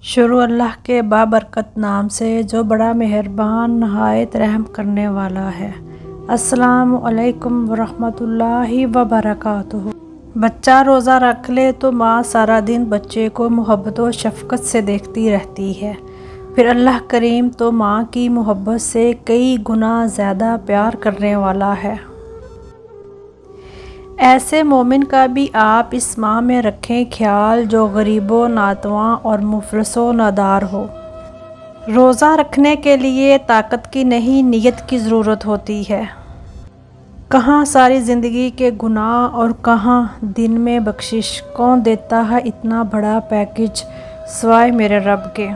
شروع اللہ کے بابرکت نام سے جو بڑا مہربان نہایت رحم کرنے والا ہے۔ السلام علیکم ورحمۃ اللہ وبرکاتہ۔ بچہ روزہ رکھ لے تو ماں سارا دن بچے کو محبت و شفقت سے دیکھتی رہتی ہے، پھر اللہ کریم تو ماں کی محبت سے کئی گنا زیادہ پیار کرنے والا ہے۔ ایسے مومن کا بھی آپ اس ماہ میں رکھیں خیال جو غریب و ناتواں اور مفلس و نادار ہو۔ روزہ رکھنے کے لیے طاقت کی نہیں نیت کی ضرورت ہوتی ہے۔ کہاں ساری زندگی کے گناہ اور کہاں دن میں بخشش، کون دیتا ہے اتنا بڑا پیکج سوائے میرے رب کے۔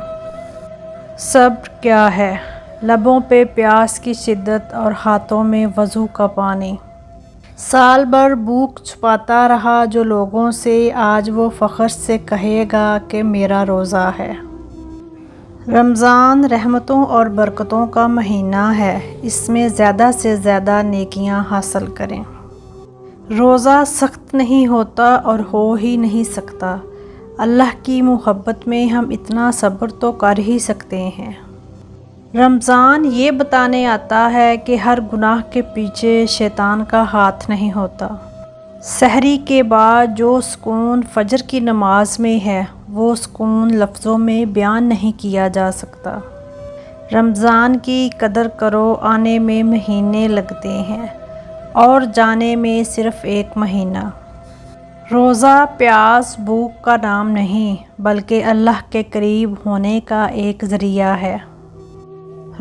صبر کیا ہے، لبوں پہ پیاس کی شدت اور ہاتھوں میں وضو کا پانی۔ سال بھر بھوک چھپاتا رہا جو لوگوں سے، آج وہ فخر سے کہے گا کہ میرا روزہ ہے۔ رمضان رحمتوں اور برکتوں کا مہینہ ہے، اس میں زیادہ سے زیادہ نیکیاں حاصل کریں۔ روزہ سخت نہیں ہوتا اور ہو ہی نہیں سکتا، اللہ کی محبت میں ہم اتنا صبر تو کر ہی سکتے ہیں۔ رمضان یہ بتانے آتا ہے کہ ہر گناہ کے پیچھے شیطان کا ہاتھ نہیں ہوتا۔ سحری کے بعد جو سکون فجر کی نماز میں ہے، وہ سکون لفظوں میں بیان نہیں کیا جا سکتا۔ رمضان کی قدر کرو، آنے میں مہینے لگتے ہیں اور جانے میں صرف ایک مہینہ۔ روزہ پیاس بھوک کا نام نہیں، بلکہ اللہ کے قریب ہونے کا ایک ذریعہ ہے۔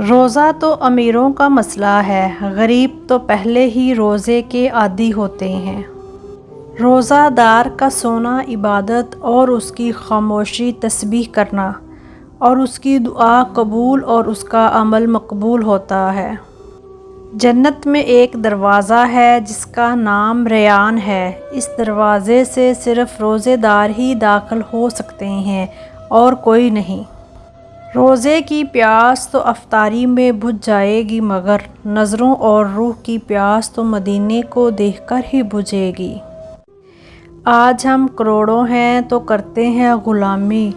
روزہ تو امیروں کا مسئلہ ہے، غریب تو پہلے ہی روزے کے عادی ہوتے ہیں۔ روزہ دار کا سونا عبادت اور اس کی خاموشی تسبیح کرنا، اور اس کی دعا قبول اور اس کا عمل مقبول ہوتا ہے۔ جنت میں ایک دروازہ ہے جس کا نام ریان ہے، اس دروازے سے صرف روزے دار ہی داخل ہو سکتے ہیں اور کوئی نہیں۔ روزے کی پیاس تو افطاری میں بجھ جائے گی، مگر نظروں اور روح کی پیاس تو مدینے کو دیکھ کر ہی بجھے گی۔ آج ہم کروڑوں ہیں تو کرتے ہیں غلامی،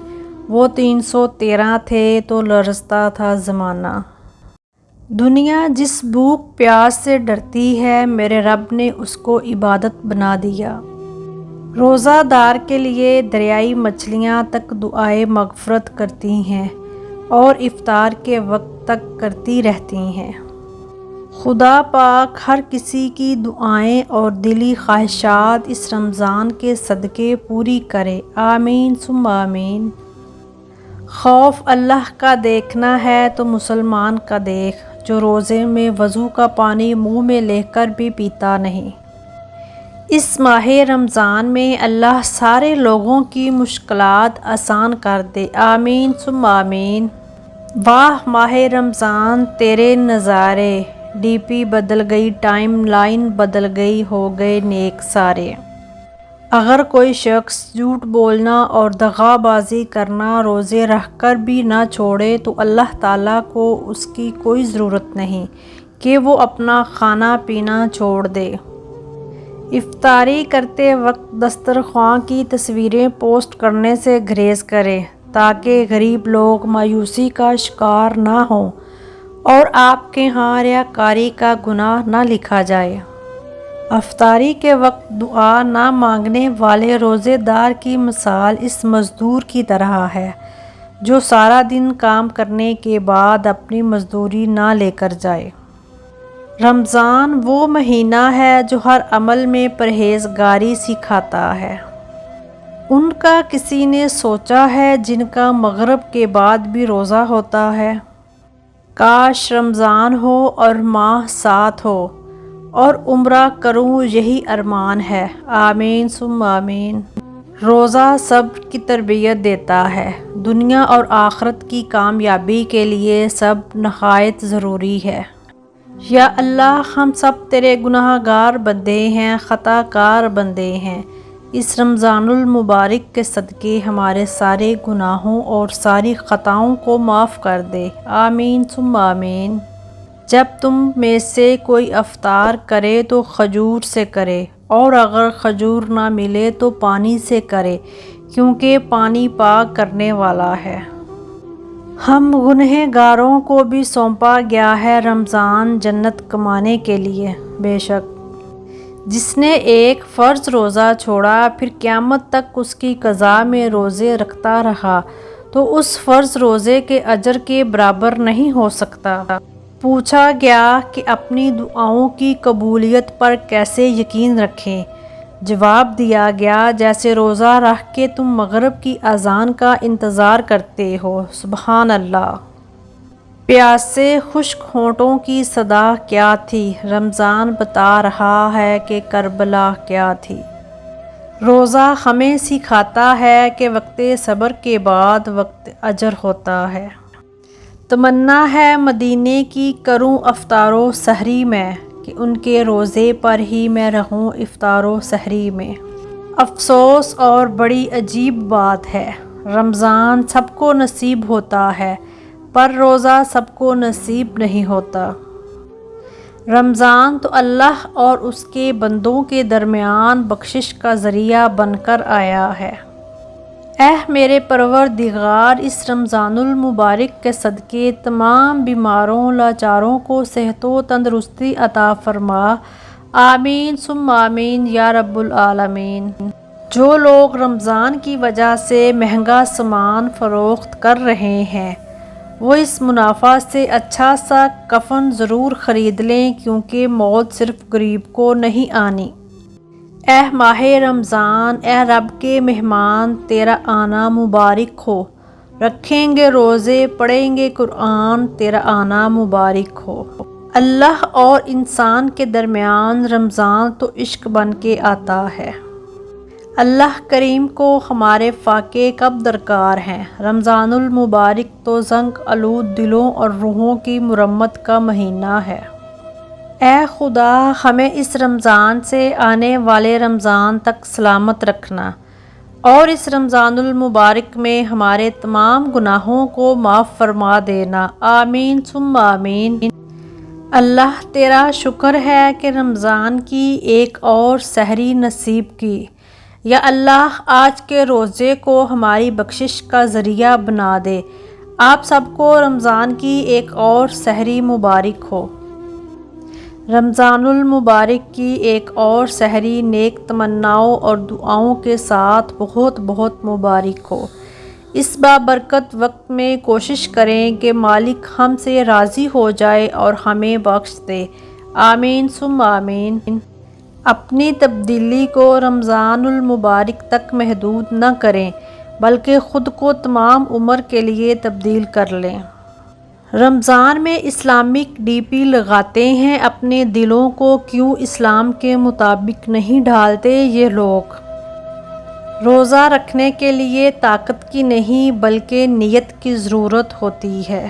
وہ 313 تھے تو لرزتا تھا زمانہ۔ دنیا جس بھوک پیاس سے ڈرتی ہے، میرے رب نے اس کو عبادت بنا دیا۔ روزہ دار کے لیے دریائی مچھلیاں تک دعائے مغفرت کرتی ہیں اور افطار کے وقت تک کرتی رہتی ہیں۔ خدا پاک ہر کسی کی دعائیں اور دلی خواہشات اس رمضان کے صدقے پوری کرے، آمین ثم آمین۔ خوف اللہ کا دیکھنا ہے تو مسلمان کا دیکھ، جو روزے میں وضو کا پانی منہ میں لے کر بھی پیتا نہیں۔ اس ماہ رمضان میں اللہ سارے لوگوں کی مشکلات آسان کر دے، آمین ثم آمین۔ واہ ماہ رمضان تیرے نظارے، ڈی پی بدل گئی، ٹائم لائن بدل گئی، ہو گئے نیک سارے۔ اگر کوئی شخص جھوٹ بولنا اور دغا بازی کرنا روزے رکھ کر بھی نہ چھوڑے تو اللہ تعالیٰ کو اس کی کوئی ضرورت نہیں کہ وہ اپنا کھانا پینا چھوڑ دے۔ افطاری کرتے وقت دسترخوان کی تصویریں پوسٹ کرنے سے گریز کریں تاکہ غریب لوگ مایوسی کا شکار نہ ہوں اور آپ کے ہاں ریاکاری کا گناہ نہ لکھا جائے۔ افطاری کے وقت دعا نہ مانگنے والے روزے دار کی مثال اس مزدور کی طرح ہے جو سارا دن کام کرنے کے بعد اپنی مزدوری نہ لے کر جائے۔ رمضان وہ مہینہ ہے جو ہر عمل میں پرہیزگاری سکھاتا ہے۔ ان کا کسی نے سوچا ہے جن کا مغرب کے بعد بھی روزہ ہوتا ہے؟ کاش رمضان ہو اور ماہ ساتھ ہو اور عمرہ کروں، یہی ارمان ہے، آمین ثم آمین۔ روزہ صبر کی تربیت دیتا ہے، دنیا اور آخرت کی کامیابی کے لیے صبر نہایت ضروری ہے۔ یا اللہ ہم سب تیرے گناہ گار بندے ہیں، خطا کار بندے ہیں، اس رمضان المبارک کے صدقے ہمارے سارے گناہوں اور ساری خطاؤں کو معاف کر دے، آمین ثم آمین۔ جب تم میں سے کوئی افطار کرے تو کھجور سے کرے، اور اگر کھجور نہ ملے تو پانی سے کرے، کیونکہ پانی پاک کرنے والا ہے۔ ہم گنہگاروں کو بھی سونپا گیا ہے رمضان جنت کمانے کے لیے۔ بے شک جس نے ایک فرض روزہ چھوڑا پھر قیامت تک اس کی قضا میں روزے رکھتا رہا تو اس فرض روزے کے اجر کے برابر نہیں ہو سکتا۔ پوچھا گیا کہ اپنی دعاؤں کی قبولیت پر کیسے یقین رکھیں؟ جواب دیا گیا جیسے روزہ رکھ کے تم مغرب کی اذان کا انتظار کرتے ہو۔ سبحان اللہ۔ پیاسے خشک ہونٹوں کی صدا کیا تھی؟ رمضان بتا رہا ہے کہ کربلا کیا تھی۔ روزہ ہمیں سکھاتا ہے کہ وقت صبر کے بعد وقت اجر ہوتا ہے۔ تمنا ہے مدینے کی کروں افطار و سحری میں، کہ ان کے روزے پر ہی میں رہوں افطار و سحری میں۔ افسوس اور بڑی عجیب بات ہے، رمضان سب کو نصیب ہوتا ہے پر روزہ سب کو نصیب نہیں ہوتا۔ رمضان تو اللہ اور اس کے بندوں کے درمیان بخشش کا ذریعہ بن کر آیا ہے۔ اے میرے پروردگار، اس رمضان المبارک کے صدقے تمام بیماروں لاچاروں کو صحت و تندرستی عطا فرما، آمین ثم آمین یا رب العالمین۔ جو لوگ رمضان کی وجہ سے مہنگا سامان فروخت کر رہے ہیں وہ اس منافع سے اچھا سا کفن ضرور خرید لیں، کیونکہ موت صرف غریب کو نہیں آنی۔ اے ماہ رمضان، اے رب کے مہمان، تیرا آنا مبارک ہو۔ رکھیں گے روزے، پڑھیں گے قرآن، تیرا آنا مبارک ہو۔ اللہ اور انسان کے درمیان رمضان تو عشق بن کے آتا ہے۔ اللہ کریم کو ہمارے فاقے کب درکار ہیں؟ رمضان المبارک تو زنگ آلود دلوں اور روحوں کی مرمت کا مہینہ ہے۔ اے خدا، ہمیں اس رمضان سے آنے والے رمضان تک سلامت رکھنا اور اس رمضان المبارک میں ہمارے تمام گناہوں کو معاف فرما دینا، آمین ثم آمین۔ اللہ تیرا شکر ہے کہ رمضان کی ایک اور سحری نصیب کی۔ یا اللہ آج کے روزے کو ہماری بخشش کا ذریعہ بنا دے۔ آپ سب کو رمضان کی ایک اور سحری مبارک ہو۔ رمضان المبارک کی ایک اور سحری نیک تمناؤں اور دعاؤں کے ساتھ بہت بہت مبارک ہو۔ اس بابرکت وقت میں کوشش کریں کہ مالک ہم سے راضی ہو جائے اور ہمیں بخش دے، آمین ثم آمین۔ اپنی تبدیلی کو رمضان المبارک تک محدود نہ کریں بلکہ خود کو تمام عمر کے لیے تبدیل کر لیں۔ رمضان میں اسلامک ڈی پی لگاتے ہیں، اپنے دلوں کو کیوں اسلام کے مطابق نہیں ڈھالتے یہ لوگ؟ روزہ رکھنے کے لیے طاقت کی نہیں بلکہ نیت کی ضرورت ہوتی ہے۔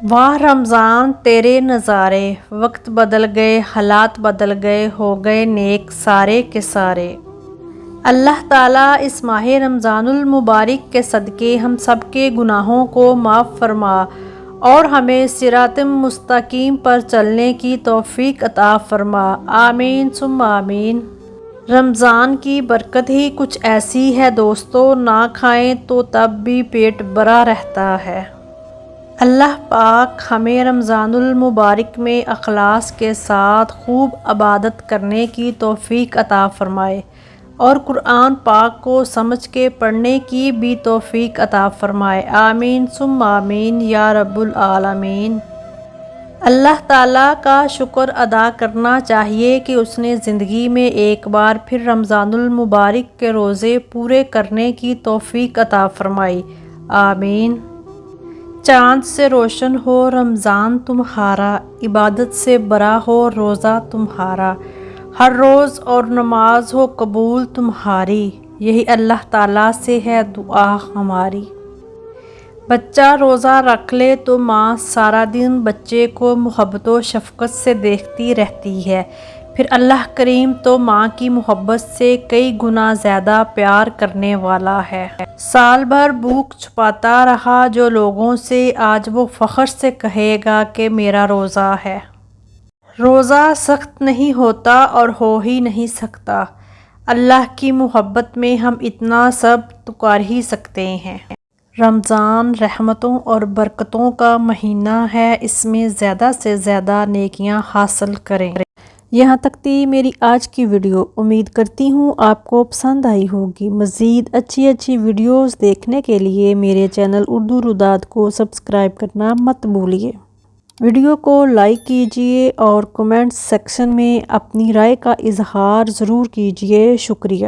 واہ رمضان تیرے نظارے، وقت بدل گئے، حالات بدل گئے، ہو گئے نیک سارے کے سارے۔ اللہ تعالیٰ اس ماہ رمضان المبارک کے صدقے ہم سب کے گناہوں کو معاف فرما اور ہمیں صراط مستقیم پر چلنے کی توفیق عطا فرما، آمین ثم آمین۔ رمضان کی برکت ہی کچھ ایسی ہے دوستو، نہ کھائیں تو تب بھی پیٹ بھرا رہتا ہے۔ اللہ پاک ہمیں رمضان المبارک میں اخلاص کے ساتھ خوب عبادت کرنے کی توفیق عطا فرمائے اور قرآن پاک کو سمجھ کے پڑھنے کی بھی توفیق عطا فرمائے، آمین ثم آمین یا رب العالمین۔ اللہ تعالیٰ کا شکر ادا کرنا چاہیے کہ اس نے زندگی میں ایک بار پھر رمضان المبارک کے روزے پورے کرنے کی توفیق عطا فرمائی، آمین۔ چاند سے روشن ہو رمضان تمہارا، عبادت سے بھرا ہو روزہ تمہارا، ہر روز اور نماز ہو قبول تمہاری، یہی اللہ تعالیٰ سے ہے دعا ہماری۔ بچہ روزہ رکھ لے تو ماں سارا دن بچے کو محبت و شفقت سے دیکھتی رہتی ہے، پھر اللہ کریم تو ماں کی محبت سے کئی گنا زیادہ پیار کرنے والا ہے۔ سال بھر بھوک چھپاتا رہا جو لوگوں سے، آج وہ فخر سے کہے گا کہ میرا روزہ ہے۔ روزہ سخت نہیں ہوتا اور ہو ہی نہیں سکتا، اللہ کی محبت میں ہم اتنا سب تو کر ہی سکتے ہیں۔ رمضان رحمتوں اور برکتوں کا مہینہ ہے، اس میں زیادہ سے زیادہ نیکیاں حاصل کریں۔ یہاں تک تھی میری آج کی ویڈیو، امید کرتی ہوں آپ کو پسند آئی ہوگی۔ مزید اچھی ویڈیوز دیکھنے کے لیے میرے چینل اردو روداد کو سبسکرائب کرنا مت بھولیے۔ ویڈیو کو لائک کیجئے اور کمنٹ سیکشن میں اپنی رائے کا اظہار ضرور کیجئے۔ شکریہ۔